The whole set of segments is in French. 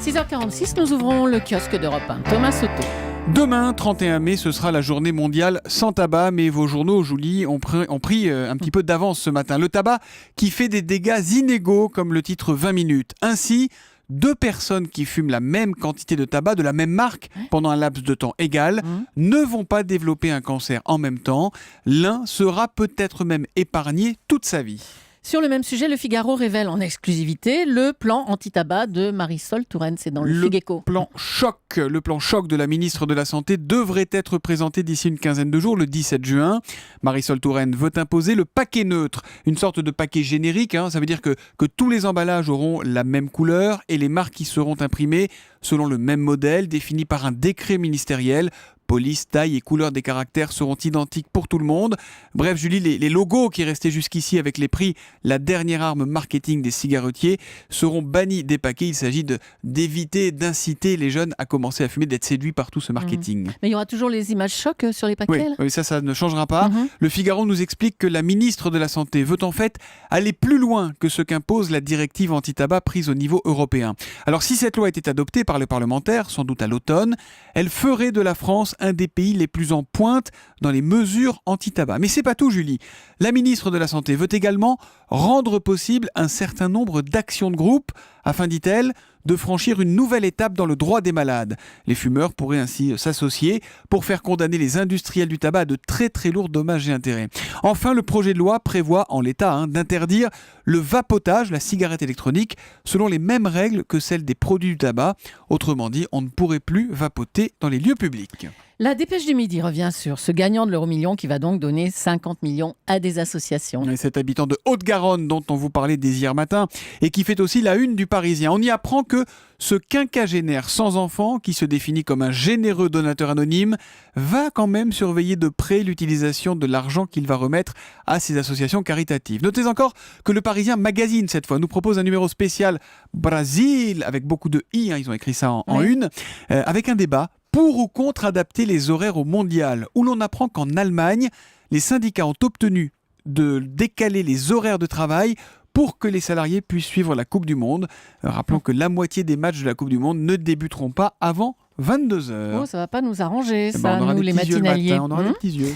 6h46, nous ouvrons le kiosque d'Europe 1. Thomas Soto. Demain, 31 mai, ce sera la journée mondiale sans tabac, mais vos journaux, Julie, ont pris un petit peu d'avance ce matin. Le tabac qui fait des dégâts inégaux, comme le titre 20 minutes. Ainsi, 2 personnes qui fument la même quantité de tabac de la même marque pendant un laps de temps égal ne vont pas développer un cancer en même temps. L'un sera peut-être même épargné toute sa vie. Sur le même sujet, Le Figaro révèle en exclusivité le plan anti-tabac de Marisol Touraine. C'est dans le Figeko. Le plan choc de la ministre de la Santé devrait être présenté d'ici une quinzaine de jours, le 17 juin. Marisol Touraine veut imposer le paquet neutre, une sorte de paquet générique. Ça veut dire que tous les emballages auront la même couleur et les marques qui seront imprimées selon le même modèle défini par un décret ministériel. Police, taille et couleur des caractères seront identiques pour tout le monde. Bref, Julie, les logos qui restaient jusqu'ici avec les prix, la dernière arme marketing des cigarettiers, seront bannis des paquets. Il s'agit d'éviter, d'inciter les jeunes à commencer à fumer, d'être séduits par tout ce marketing. Mais il y aura toujours les images chocs sur les paquets. Oui, ça ne changera pas. Le Figaro nous explique que la ministre de la Santé veut en fait aller plus loin que ce qu'impose la directive anti-tabac prise au niveau européen. Alors si cette loi était adoptée par les parlementaires, sans doute à l'automne, elle ferait de la France un des pays les plus en pointe dans les mesures anti-tabac. Mais c'est pas tout, Julie. La ministre de la Santé veut également rendre possible un certain nombre d'actions de groupe afin, dit-elle, de franchir une nouvelle étape dans le droit des malades. Les fumeurs pourraient ainsi s'associer pour faire condamner les industriels du tabac à de très très lourds dommages et intérêts. Enfin, le projet de loi prévoit en l'état d'interdire le vapotage, la cigarette électronique, selon les mêmes règles que celles des produits du tabac. Autrement dit, on ne pourrait plus vapoter dans les lieux publics. La Dépêche du Midi revient sur ce gagnant de l'euro-million qui va donc donner 50 millions à des associations. Et cet habitant de Haute-Garonne dont on vous parlait dès hier matin et qui fait aussi la une du Parisien. On y apprend que ce quinquagénaire sans enfant, qui se définit comme un généreux donateur anonyme, va quand même surveiller de près l'utilisation de l'argent qu'il va remettre à ces associations caritatives. Notez encore que le Parisien Magazine, cette fois, nous propose un numéro spécial Brésil, avec beaucoup de i, ils ont écrit ça en une, avec un débat pour ou contre adapter les horaires au mondial, où l'on apprend qu'en Allemagne, les syndicats ont obtenu de décaler les horaires de travail pour que les salariés puissent suivre la Coupe du Monde. Rappelons que la moitié des matchs de la Coupe du Monde ne débuteront pas avant 22h. Oh, ça va pas nous arranger, ça, on nous les matinaliers. On aura des petits yeux.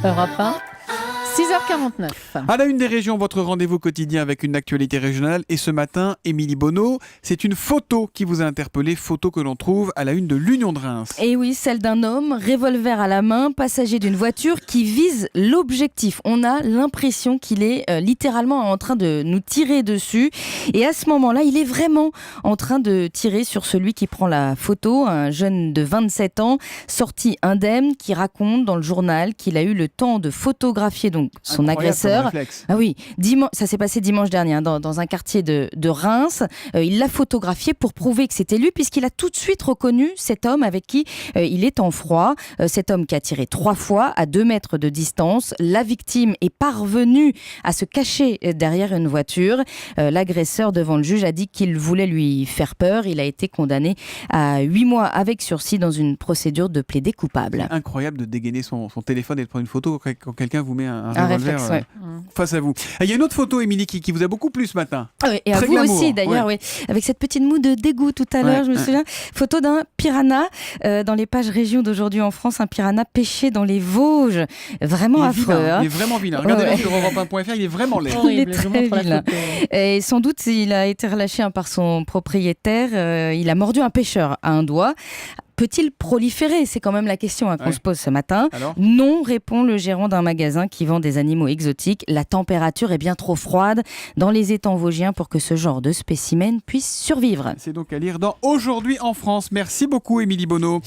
Europe 1. 6h49. À la une des régions, votre rendez-vous quotidien avec une actualité régionale. Et ce matin, Émilie Bonneau, c'est une photo qui vous a interpellé, photo que l'on trouve à la une de l'Union de Reims. Et oui, celle d'un homme, revolver à la main, passager d'une voiture qui vise l'objectif. On a l'impression qu'il est littéralement en train de nous tirer dessus. Et à ce moment-là, il est vraiment en train de tirer sur celui qui prend la photo, un jeune de 27 ans, sorti indemne, qui raconte dans le journal qu'il a eu le temps de photographier donc son agresseur. Ah oui, ça s'est passé dimanche dernier dans un quartier de Reims. Il l'a photographié pour prouver que c'était lui, puisqu'il a tout de suite reconnu cet homme avec qui il est en froid. Cet homme qui a tiré 3 fois à 2 mètres de distance. La victime est parvenue à se cacher derrière une voiture. L'agresseur devant le juge a dit qu'il voulait lui faire peur. Il a été condamné à 8 mois avec sursis dans une procédure de plaidé coupable. C'est incroyable de dégainer son téléphone et de prendre une photo quand quelqu'un vous met un revolver réflexe, face à vous. Il y a une autre photo, Émilie, qui vous a beaucoup plu ce matin. Oui, et à vous glamour, aussi d'ailleurs, oui. Avec cette petite moue de dégoût tout à l'heure, je me souviens. Photo d'un piranha dans les pages régions d'aujourd'hui en France, un piranha pêché dans les Vosges. Vraiment affreux. Il est vraiment vilain. Regardez-le sur Europe1.fr, il est vraiment laid. Il est très vilain. Et sans doute, il a été relâché par son propriétaire. Il a mordu un pêcheur à un doigt. Peut-il proliférer ? C'est quand même la question qu'on se pose ce matin. Alors ? Non, répond le gérant d'un magasin qui vend des animaux exotiques. La température est bien trop froide dans les étangs vosgiens pour que ce genre de spécimen puisse survivre. C'est donc à lire dans Aujourd'hui en France. Merci beaucoup, Émilie Bonneau.